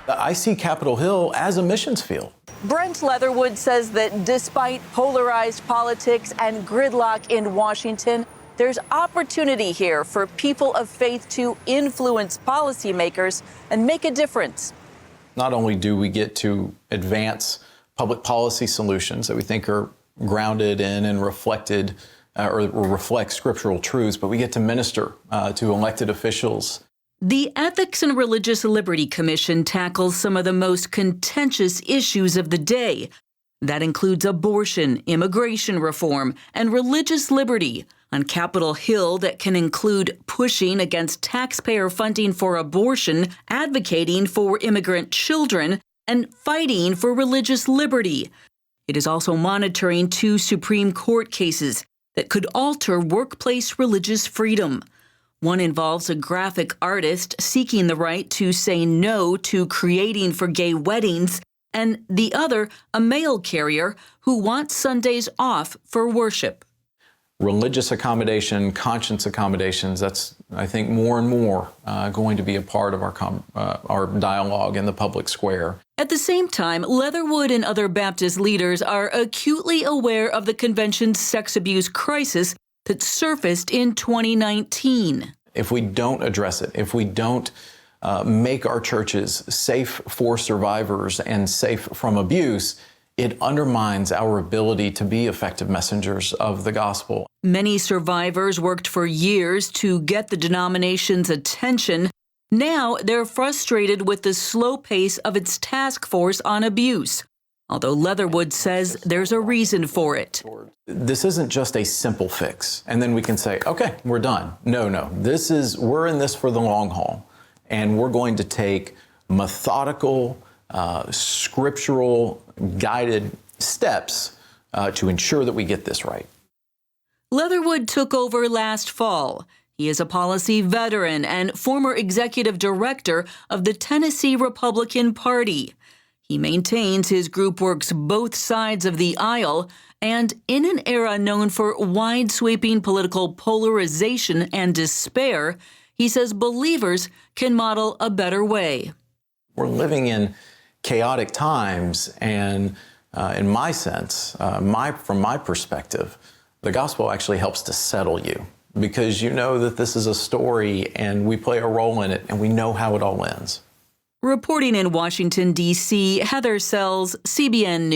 I see Capitol Hill as a missions field. Brent Leatherwood says that despite polarized politics and gridlock in Washington, there's opportunity here for people of faith to influence policymakers and make a difference. Not only do we get to advance public policy solutions that we think are grounded in and reflected or reflect scriptural truths, but we get to minister to elected officials. The Ethics and Religious Liberty Commission tackles some of the most contentious issues of the day. That includes abortion, immigration reform, and religious liberty. On Capitol Hill, that can include pushing against taxpayer funding for abortion, advocating for immigrant children, and fighting for religious liberty. It is also monitoring 2 Supreme Court cases that could alter workplace religious freedom. One involves a graphic artist seeking the right to say no to creating for gay weddings, and the other, a mail carrier who wants Sundays off for worship. Religious accommodation, conscience accommodations, that's, I think, more and more going to be a part of our dialogue in the public square. At the same time, Leatherwood and other Baptist leaders are acutely aware of the convention's sex abuse crisis that surfaced in 2019. If we don't address it, if we don't make our churches safe for survivors and safe from abuse, it undermines our ability to be effective messengers of the gospel. Many survivors worked for years to get the denomination's attention. Now they're frustrated with the slow pace of its task force on abuse. Although Leatherwood says there's a reason for it. This isn't just a simple fix, and then we can say, okay, we're done. No, we're in this for the long haul, and we're going to take methodical, scriptural, guided steps to ensure that we get this right. Leatherwood took over last fall. He is a policy veteran and former executive director of the Tennessee Republican Party. He maintains his group works both sides of the aisle, and in an era known for wide-sweeping political polarization and despair, he says believers can model a better way. We're living in chaotic times, and in my sense, from my perspective, the gospel actually helps to settle you, because you know that this is a story and we play a role in it and we know how it all ends. Reporting in Washington, D.C., Heather Sells, CBN News.